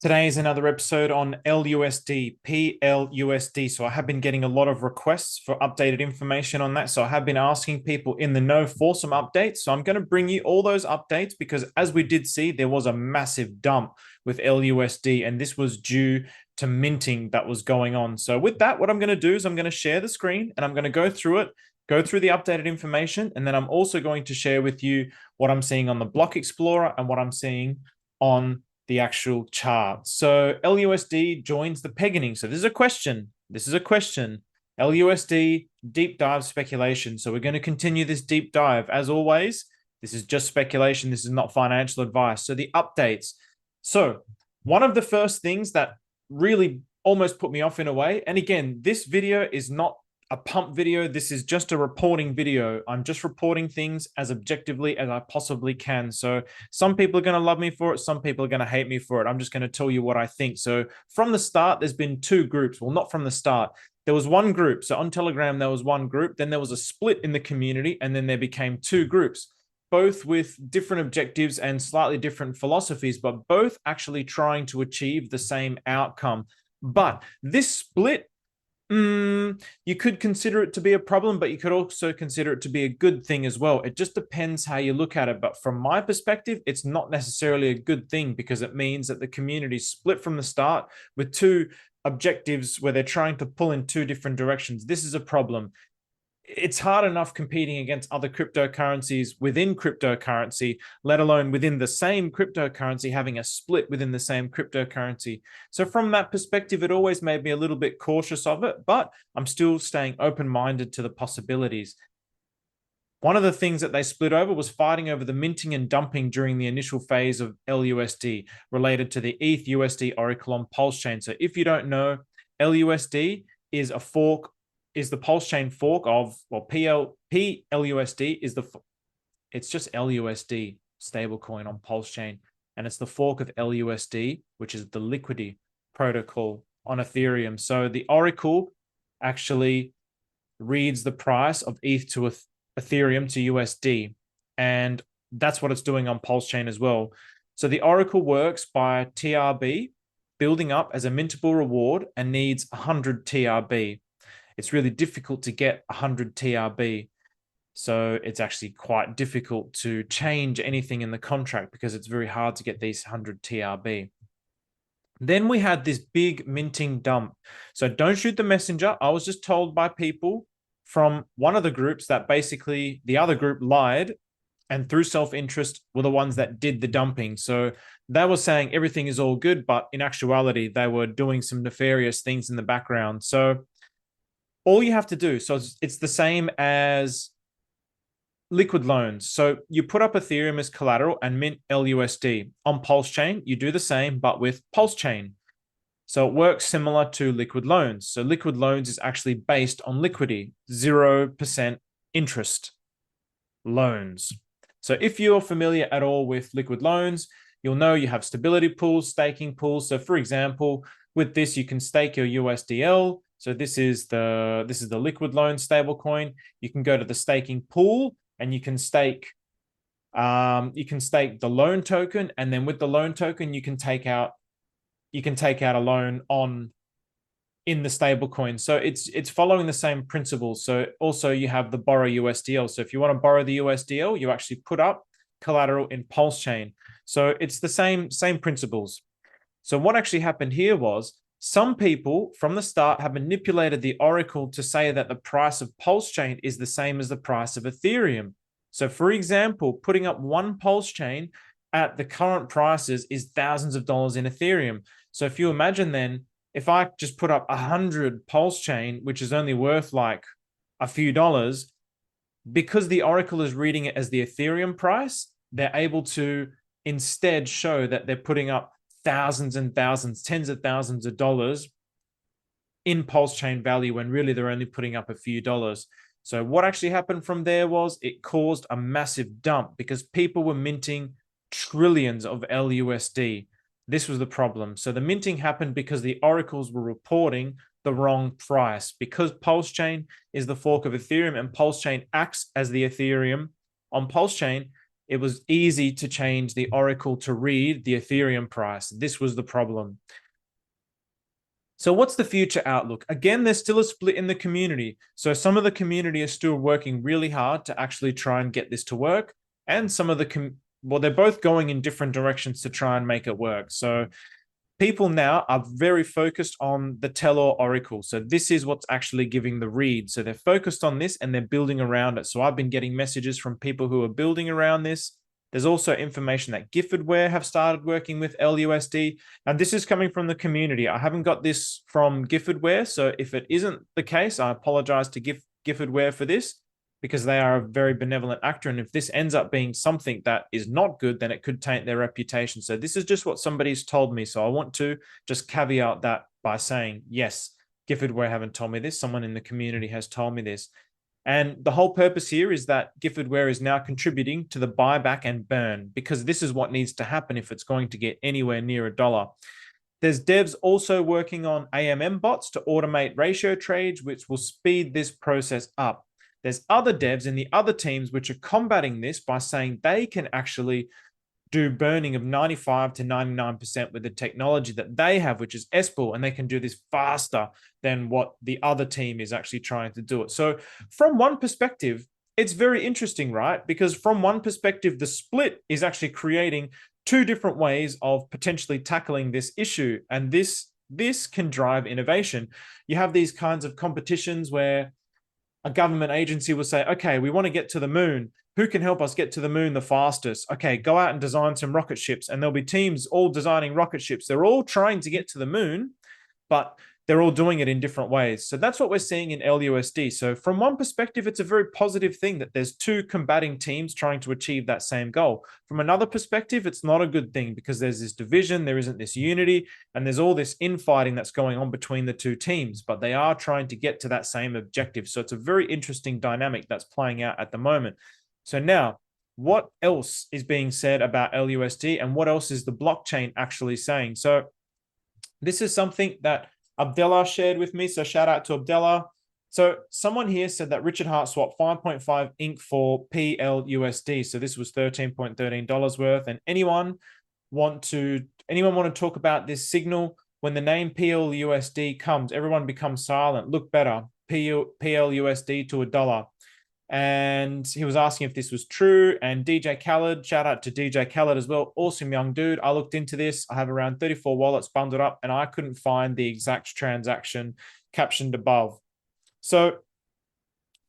Today is another episode on LUSD, PLUSD. So I have been getting a lot of requests for updated information on that. So I have been asking people in the know for some updates. So I'm going to bring you all those updates because as we did see, there was a massive dump with LUSD, and this was due to minting that was going on. So with that, what I'm going to do is I'm going to share the screen and I'm going to go through it, go through the updated information, and then I'm also going to share with you what I'm seeing on the Block Explorer and what I'm seeing on the actual chart. So LUSD joins the pegging. So this is a question. This is a question. LUSD deep dive speculation. So we're going to continue this deep dive. As always, this is just speculation. This is not financial advice. So the updates. So one of the first things that really almost put me off in a way, and again, this video is not a pump video. This is just a reporting video. I'm just reporting things as objectively as I possibly can. So some people are going to love me for it. Some people are going to hate me for it. I'm just going to tell you what I think. So from the start, there's been two groups. Well, not from the start. There was one group. So on Telegram, there was one group. Then there was a split in the community. And then there became two groups, both with different objectives and slightly different philosophies, but both actually trying to achieve the same outcome. But this split, you could consider it to be a problem, but you could also consider it to be a good thing as well. It just depends how you look at it. But from my perspective, it's not necessarily a good thing because it means that the community split from the start with two objectives where they're trying to pull in two different directions. This is a problem. It's hard enough competing against other cryptocurrencies within cryptocurrency, let alone within the same cryptocurrency, having a split within the same cryptocurrency. So from that perspective, it always made me a little bit cautious of it, but I'm still staying open-minded to the possibilities. One of the things that they split over was fighting over the minting and dumping during the initial phase of LUSD related to the ETH USD Oracle on Pulse Chain. So if you don't know, LUSD is a fork, is the Pulse Chain fork of, well, PLUSD is it's just LUSD stablecoin on Pulse Chain. And it's the fork of LUSD, which is the Liquidity protocol on Ethereum. So the Oracle actually reads the price of ETH to Ethereum to USD. And that's what it's doing on Pulse Chain as well. So the Oracle works by TRB building up as a mintable reward and needs 100 TRB. It's really difficult to get 100 TRB. So it's actually quite difficult to change anything in the contract because it's very hard to get these 100 TRB. Then we had this big minting dump. So don't shoot the messenger. I was just told by people from one of the groups that basically the other group lied and through self-interest were the ones that did the dumping. So they were saying everything is all good, but in actuality, they were doing some nefarious things in the background. So all you have to do, so it's the same as liquid loans. So you put up Ethereum as collateral and mint LUSD. On Pulse Chain, you do the same, but with Pulse Chain. So it works similar to liquid loans. So liquid loans is actually based on liquidity, 0% interest loans. So if you're familiar at all with liquid loans, you'll know you have stability pools, staking pools. So for example, with this, you can stake your USDL. So this is the liquid loan stablecoin. You can go to the staking pool and you can stake the loan token, and then with the loan token, you can take out a loan on in the stablecoin. So it's following the same principles. So also you have the borrow USDL. So if you want to borrow the USDL, you actually put up collateral in Pulse Chain. So it's the same principles. So what actually happened here was some people from the start have manipulated the Oracle to say that the price of Pulse Chain is the same as the price of Ethereum. So for example, putting up one Pulse Chain at the current prices is thousands of dollars in Ethereum. So if you imagine then, if I just put up 100 Pulse Chain, which is only worth like a few dollars, because the Oracle is reading it as the Ethereum price, they're able to instead show that they're putting up thousands and thousands, tens of thousands of dollars in Pulse Chain value when really they're only putting up a few dollars. So what actually happened from there was it caused a massive dump because people were minting trillions of LUSD. This was the problem. So the minting happened because the oracles were reporting the wrong price. Because Pulse Chain is the fork of Ethereum and Pulse Chain acts as the Ethereum on Pulse Chain, it was easy to change the oracle to read the Ethereum price. This was the problem. So what's the future outlook? Again, there's still a split in the community. So some of the community are still working really hard to actually try and get this to work. And some of the, well, they're both going in different directions to try and make it work. So people now are very focused on the Telor Oracle. So this is what's actually giving the read. So they're focused on this and they're building around it. So I've been getting messages from people who are building around this. There's also information that Giffordware have started working with LUSD. And this is coming from the community. I haven't got this from Giffordware. So if it isn't the case, I apologize to Giffordware for this, because they are a very benevolent actor. And if this ends up being something that is not good, then it could taint their reputation. So this is just what somebody's told me. So I want to just caveat that by saying, yes, Giffordware haven't told me this. Someone in the community has told me this. And the whole purpose here is that Giffordware is now contributing to the buyback and burn, because this is what needs to happen if it's going to get anywhere near $1. There's devs also working on AMM bots to automate ratio trades, which will speed this process up. There's other devs in the other teams which are combating this by saying they can actually do burning of 95 to 99% with the technology that they have, which is SPOOL, and they can do this faster than what the other team is actually trying to do it. So from one perspective, it's very interesting, right? Because from one perspective, the split is actually creating two different ways of potentially tackling this issue. And this can drive innovation. You have these kinds of competitions where a government agency will say, okay, we want to get to the moon. Who can help us get to the moon the fastest? Okay, go out and design some rocket ships. And there'll be teams all designing rocket ships. They're all trying to get to the moon, but they're all doing it in different ways. So that's what we're seeing in LUSD. So from one perspective, it's a very positive thing that there's two combating teams trying to achieve that same goal. From another perspective, it's not a good thing, because there's this division, there isn't this unity, and there's all this infighting that's going on between the two teams, but they are trying to get to that same objective. So it's a very interesting dynamic that's playing out at the moment. So now, what else is being said about LUSD, and what else is the blockchain actually saying? So this is something that Abdullah shared with me. So shout out to Abdullah. So someone here said that Richard Heart swapped 5.5 ink for PLUSD. So this was $13.13 worth. And anyone want to talk about this signal? When the name PLUSD comes, everyone becomes silent. Look better. PLUSD to $1. And he was asking if this was true. And DJ Khaled, shout out to DJ Khaled as well. Awesome young dude. I looked into this. I have around 34 wallets bundled up, and I couldn't find the exact transaction captioned above. So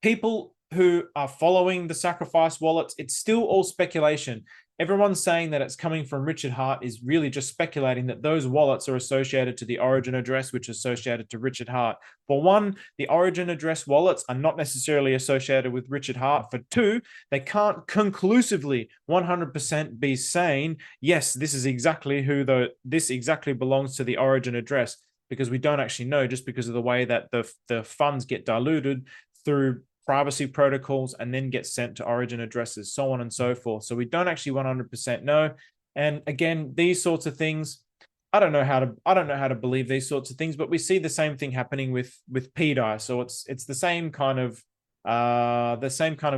people who are following the sacrifice wallets, it's still all speculation. Everyone's saying that it's coming from Richard Heart is really just speculating that those wallets are associated to the origin address, which is associated to Richard Heart. For one, the origin address wallets are not necessarily associated with Richard Heart. For two, they can't conclusively 100% be saying, yes, this is exactly this exactly belongs to the origin address, because we don't actually know, just because of the way that the funds get diluted through privacy protocols and then get sent to origin addresses, so on and so forth. So we don't actually 100% know. And again, these sorts of things, I don't know how to believe these sorts of things, but we see the same thing happening with PDAI. So it's the same kind of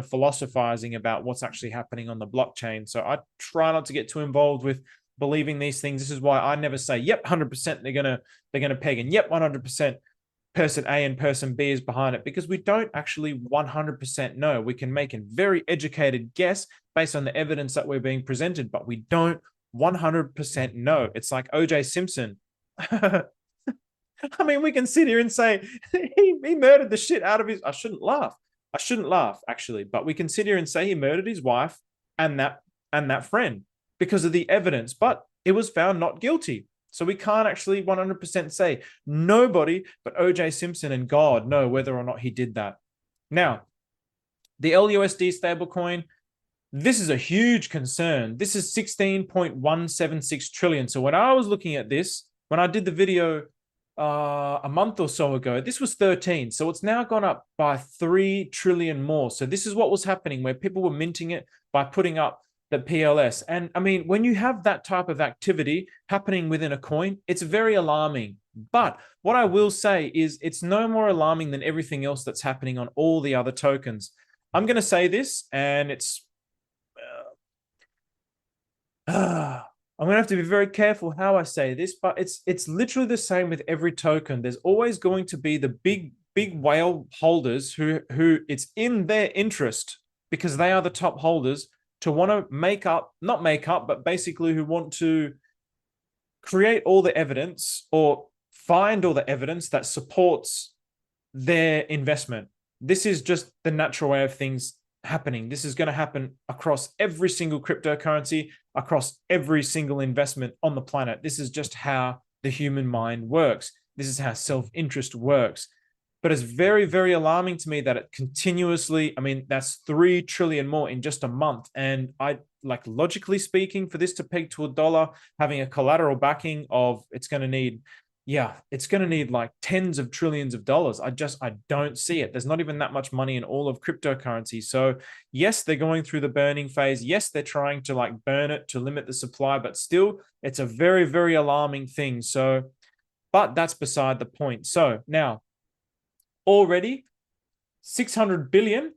philosophizing about what's actually happening on the blockchain. So I try not to get too involved with believing these things. This is why I never say, yep, 100% they're gonna peg, and yep, 100% person A and person B is behind it, because we don't actually 100% know. We can make a very educated guess based on the evidence that we're being presented, but we don't 100% know. It's like OJ Simpson. I mean, we can sit here and say he murdered the shit out of his. I shouldn't laugh actually, but we can sit here and say he murdered his wife and that friend because of the evidence, but it was found not guilty. So we can't actually 100% say. Nobody but OJ Simpson and God know whether or not he did that. Now, the LUSD stablecoin, this is a huge concern. This is 16.176 trillion. So when I was looking at this, when I did the video a month or so ago, this was 13. So it's now gone up by 3 trillion more. So this is what was happening, where people were minting it by putting up the PLS. And I mean, when you have that type of activity happening within a coin, it's very alarming. But what I will say is it's no more alarming than everything else that's happening on all the other tokens. I'm going to say this, and it's I'm gonna have to be very careful how I say this, but it's literally the same with every token. There's always going to be the big whale holders who it's in their interest because they are the top holders to want to not make up, but basically who want to create all the evidence or find all the evidence that supports their investment. This is just the natural way of things happening. This is going to happen across every single cryptocurrency, across every single investment on the planet. This is just how the human mind works. This is how self-interest works. But it's very, very alarming to me that it continuously, I mean, that's 3 trillion more in just a month. And I like, logically speaking, for this to peg to $1, having a collateral backing of it's going to need, it's going to need like tens of trillions of dollars. I don't see it. There's not even that much money in all of cryptocurrency. So yes, they're going through the burning phase. Yes, they're trying to like burn it to limit the supply, but still it's a very, very alarming thing. So, but that's beside the point. So now already 600 billion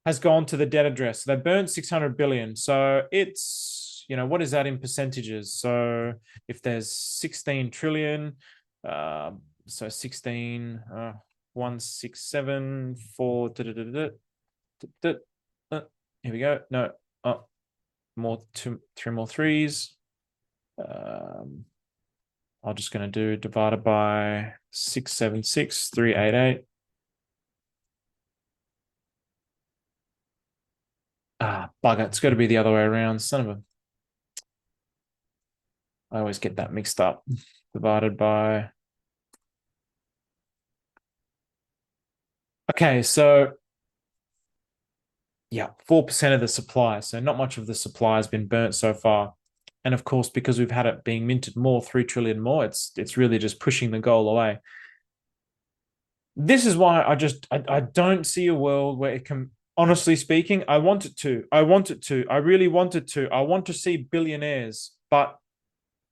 has gone to the debt address. They burned 600 billion. So it's, what is that in percentages? So if there's 16 trillion, so 16, 167, 4, here we go. No, three more threes. I'm just going to do divided by 676, 388. Bugger, it's got to be the other way around. Son of a... I always get that mixed up. Divided by... Okay, so... yeah, 4% of the supply. So not much of the supply has been burnt so far. And of course, because we've had it being minted more, 3 trillion more, it's really just pushing the goal away. This is why I don't see a world where it can... Honestly speaking, I want it to. I really want it to. I want to see billionaires. But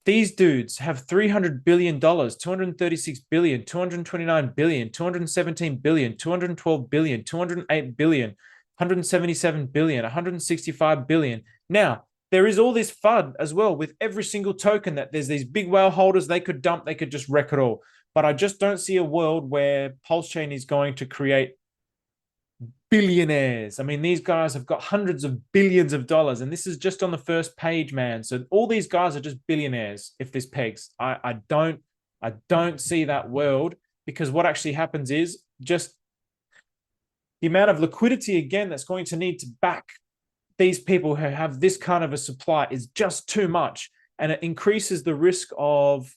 these dudes have $300 billion, 236 billion, 229 billion, 217 billion, 212 billion, 208 billion, 177 billion, 165 billion. Now, there is all this FUD as well with every single token that there's these big whale holders they could dump, they could just wreck it all. But I just don't see a world where Pulse Chain is going to create billionaires. I mean, these guys have got hundreds of billions of dollars, and this is just on the first page, man. So all these guys are just billionaires if this pegs. I don't see that world, because what actually happens is just the amount of liquidity again that's going to need to back these people who have this kind of a supply is just too much, and it increases the risk of...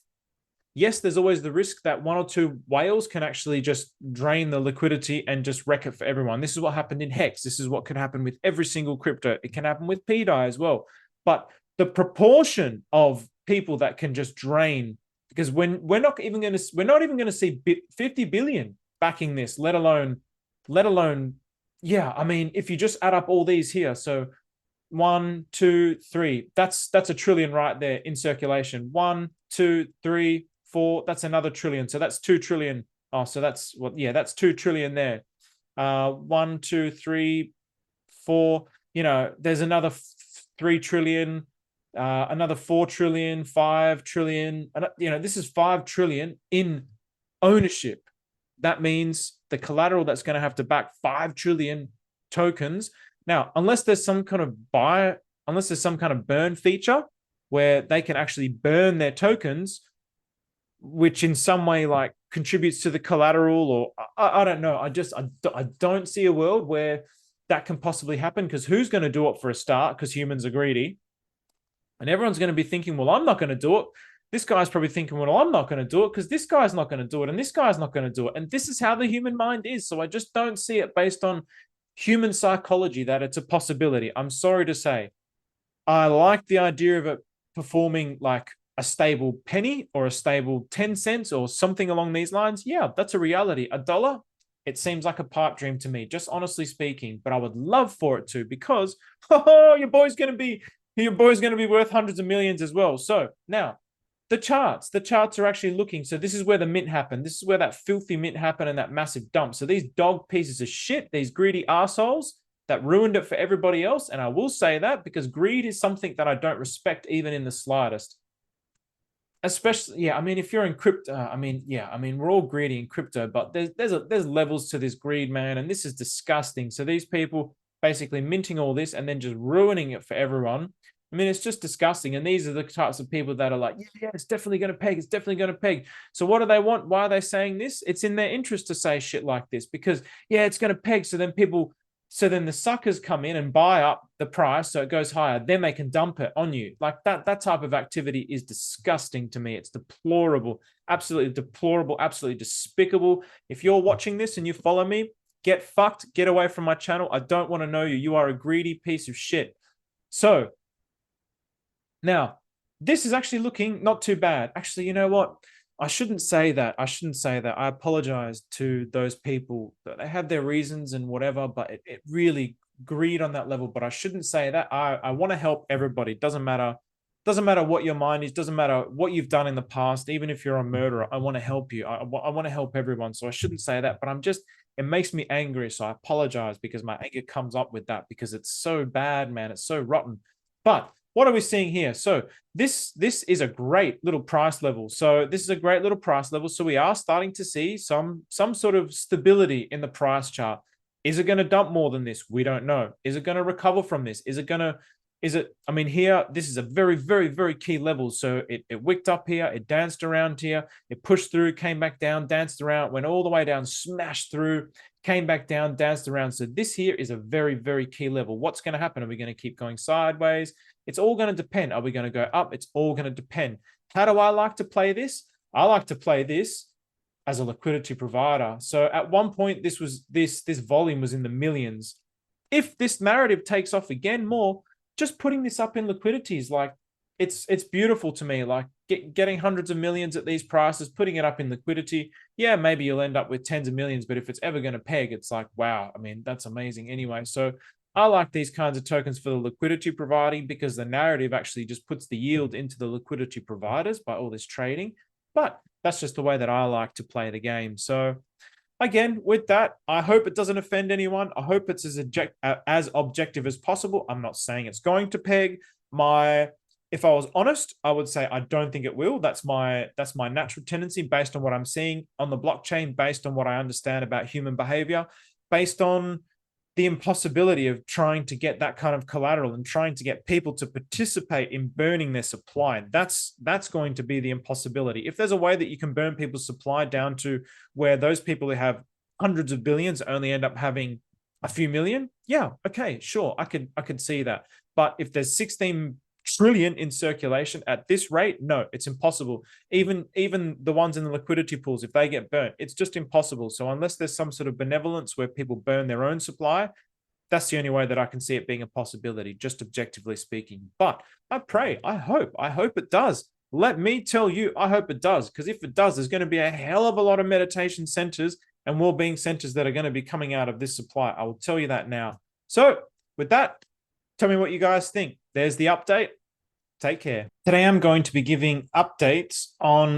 Yes, there's always the risk that 1 or 2 whales can actually just drain the liquidity and just wreck it for everyone. This is what happened in Hex. This is what could happen with every single crypto. It can happen with PDAI as well. But the proportion of people that can just drain, because when we're not even going to see 50 billion backing this, let alone, I mean, if you just add up all these here, so 1, 2, 3, that's $1 trillion right there in circulation. 1, 2, 3, 4, that's another trillion. So that's 2 trillion. Oh, so that's that's 2 trillion there. 1, 2, 3, 4. There's another 3 trillion, another 4 trillion, 5 trillion. This is 5 trillion in ownership. That means the collateral that's going to have to back 5 trillion tokens. Now, unless there's some kind of burn feature where they can actually burn their tokens, which in some way like contributes to the collateral, or I don't know. I don't see a world where that can possibly happen, because who's going to do it for a start? Because humans are greedy, and everyone's going to be thinking, well, I'm not going to do it. This guy's probably thinking, well, I'm not going to do it because this guy's not going to do it, and this guy's not going to do it. And this is how the human mind is. So I just don't see it based on human psychology that it's a possibility. I'm sorry to say. I like the idea of it performing like a stable penny or a stable 10 cents or something along these lines. Yeah, that's a reality. $1, it seems like a pipe dream to me, just honestly speaking. But I would love for it to, because your boy's going to be worth hundreds of millions as well. So now the charts are actually looking. So this is where the mint happened. This is where that filthy mint happened and that massive dump. So these dog pieces of shit, these greedy assholes, that ruined it for everybody else. And I will say that because greed is something that I don't respect even in the slightest. Especially, yeah, I mean, if you're in crypto, I mean, yeah, I mean, we're all greedy in crypto, but there's levels to this greed, man, and this is disgusting. So these people basically minting all this and then just ruining it for everyone. I mean, it's just disgusting. And these are the types of people that are like, yeah, it's definitely going to peg. It's definitely going to peg. So what do they want? Why are they saying this? It's in their interest to say shit like this because, yeah, it's going to peg. So then the suckers come in and buy up the price so it goes higher. Then they can dump it on you. Like that type of activity is disgusting to me. It's deplorable, absolutely deplorable, absolutely despicable. If you're watching this and you follow me, get fucked, get away from my channel. I don't want to know you. You are a greedy piece of shit. So now this is actually looking not too bad. Actually, you know what? I shouldn't say that. I shouldn't say that. I apologize to those people that they have their reasons and whatever, but it really greed on that level. But I shouldn't say that. I want to help everybody. It doesn't matter. Doesn't matter what your mind is. Doesn't matter what you've done in the past. Even if you're a murderer, I want to help you. I want to help everyone. So I shouldn't say that. But it makes me angry. So I apologize because my anger comes up with that because it's so bad, man. It's so rotten. But what are we seeing here? So this is a great little price level. So this is a great little price level. So we are starting to see some sort of stability in the price chart. Is it going to dump more than this? We don't know. Is it going to recover from this? I mean, here, this is a very, very, very key level. So it wicked up here, it danced around here, it pushed through, came back down, danced around, went all the way down, smashed through, came back down, danced around. So this here is a very, very key level. What's going to happen? Are we going to keep going sideways? It's all going to depend. Are we going to go up? It's all going to depend. How do I like to play this? I like to play this as a liquidity provider. So at one point, this volume was in the millions. If this narrative takes off again more, just putting this up in liquidity is like, it's beautiful to me. Like getting hundreds of millions at these prices, putting it up in liquidity. Yeah, maybe you'll end up with tens of millions, but if it's ever going to peg, it's like, wow, I mean, that's amazing anyway. So I like these kinds of tokens for the liquidity providing because the narrative actually just puts the yield into the liquidity providers by all this trading. But that's just the way that I like to play the game. So again, with that, I hope it doesn't offend anyone. I hope it's as objective as possible. I'm not saying it's going to peg. If I was honest, I would say I don't think it will. That's my natural tendency based on what I'm seeing on the blockchain, based on what I understand about human behavior, based on the impossibility of trying to get that kind of collateral and trying to get people to participate in burning their supply. That's going to be the impossibility. If there's a way that you can burn people's supply down to where those people who have hundreds of billions only end up having a few million, yeah, okay, sure, I could see that. But if there's 16 trillion in circulation at this rate, no, it's impossible. Even the ones in the liquidity pools, if they get burnt, it's just impossible. So unless there's some sort of benevolence where people burn their own supply, that's the only way that I can see it being a possibility, just objectively speaking. But I pray, I hope it does. Let me tell you, I hope it does, because if it does, there's going to be a hell of a lot of meditation centers and well-being centers that are going to be coming out of this supply. I will tell you that now. So with that, tell me what you guys think. There's the update. Take care. Today I'm going to be giving updates on